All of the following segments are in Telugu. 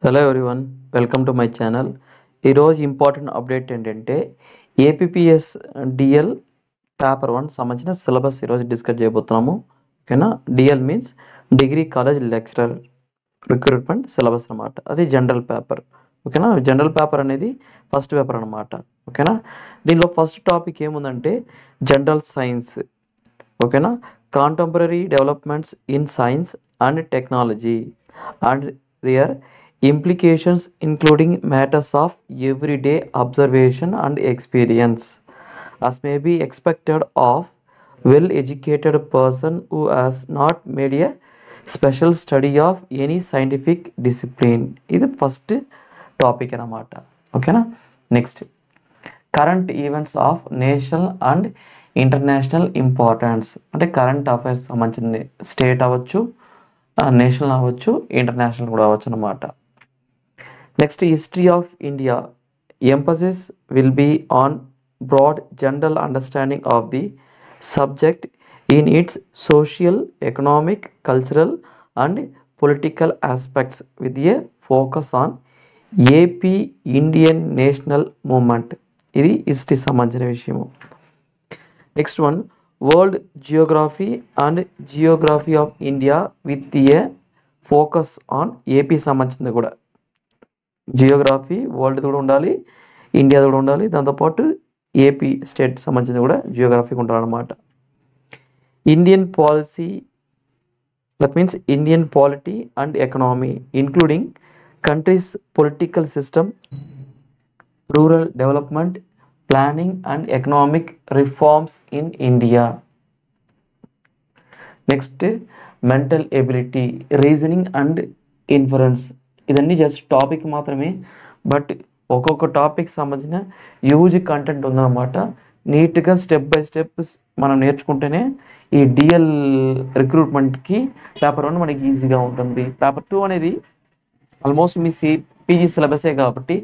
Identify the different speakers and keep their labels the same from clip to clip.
Speaker 1: Hello everyone, welcome to my channel. ఈరోజు ఇంపార్టెంట్ అప్డేట్ ఏంటంటే ఏపీపీఎస్ డిఎల్ పేపర్ 1 సంబంధించిన సిలబస్ ఈరోజు డిస్కస్ చేయబోతున్నాము. ఓకేనా. DL means degree college lecturer recruitment syllabus అనమాట. అది జనరల్ పేపర్. ఓకేనా. జనరల్ పేపర్ అనేది ఫస్ట్ పేపర్ అనమాట. ఓకేనా. దీనిలో ఫస్ట్ టాపిక్ ఏముందంటే జనరల్ సైన్స్. ఓకేనా. Contemporary developments in science and technology and their implications including matters of everyday observation and experience as may be expected of well-educated person who has not made a special study of any scientific discipline. ఇది ఫస్ట్ టాపిక్ అన్నమాట. ఓకేనా. Next current events of national and international importance. అంటే కరెంట్ అఫైర్స్ సంబంధించింది. స్టేట్ అవ్వచ్చు, నేషనల్ అవ్వచ్చు, ఇంటర్నేషనల్ కూడా అవ్వచ్చు అనమాట. Next history of India. Emphasis will be on broad general understanding of the subject in its social, economic, cultural and political aspects with a focus on AP Indian national movement. ఇది హిస్టరీ సంబంధించిన విషయము. Next one world geography and geography of India with a focus on AP సంబంధించింది కూడా. జియోగ్రఫీ వరల్డ్ కూడా ఉండాలి, ఇండియాది కూడా ఉండాలి, దాంతోపాటు ఏపీ స్టేట్ సంబంధించింది కూడా జియోగ్రఫీకి ఉండాలన్నమాట. Indian policy, that means Indian polity and economy including countries political system, rural development, planning and economic reforms in India. Next mental ability, reasoning and inference. ఇదన్నీ జస్ట్ టాపిక్ మాత్రమే, బట్ ఒక్కొక్క టాపిక్ సంబంధించిన హ్యూజ్ కంటెంట్ ఉందన్నమాట. నీట్గా స్టెప్ బై స్టెప్ మనం నేర్చుకుంటేనే ఈ డిఎల్ రిక్రూట్మెంట్కి పేపర్ 1 మనకి ఈజీగా ఉంటుంది. పేపర్ 2 అనేది ఆల్మోస్ట్ మీ పీజీ సిలబసే కాబట్టి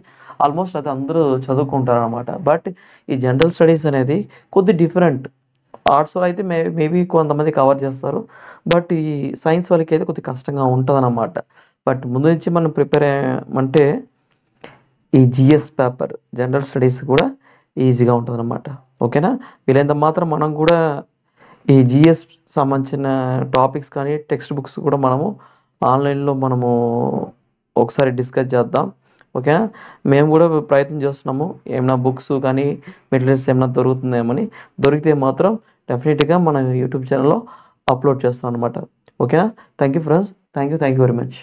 Speaker 1: ఆల్మోస్ట్ అది అందరూ చదువుకుంటారు అనమాట. బట్ ఈ జనరల్ స్టడీస్ అనేది కొద్ది డిఫరెంట్. ఆర్ట్స్ అయితే మేబీ కొంతమంది కవర్ చేస్తారు, బట్ ఈ సైన్స్ వాళ్ళకి అయితే కొద్దిగా కష్టంగా ఉంటుంది అన్నమాట. బట్ ముందు నుంచి మనం ప్రిపేర్ అయ్యామంటే ఈ జిఎస్ పేపర్ జనరల్ స్టడీస్ కూడా ఈజీగా ఉంటుంది అనమాట. ఓకేనా. వీలైనంత మాత్రం మనం కూడా ఈ జిఎస్ సంబంధించిన టాపిక్స్ కానీ టెక్స్ట్ బుక్స్ కూడా మనము ఆన్లైన్లో మనము ఒకసారి డిస్కస్ చేద్దాం. ఓకేనా. మేము కూడా ప్రయత్నం చేస్తున్నాము, ఏమైనా బుక్స్ కానీ మెటీరియల్స్ ఏమైనా దొరుకుతుందేమని. దొరికితే మాత్రం డెఫినెట్గా మన యూట్యూబ్ ఛానల్లో అప్లోడ్ చేస్తాం అనమాట. ఓకేనా. Thank you friends. Thank you very much.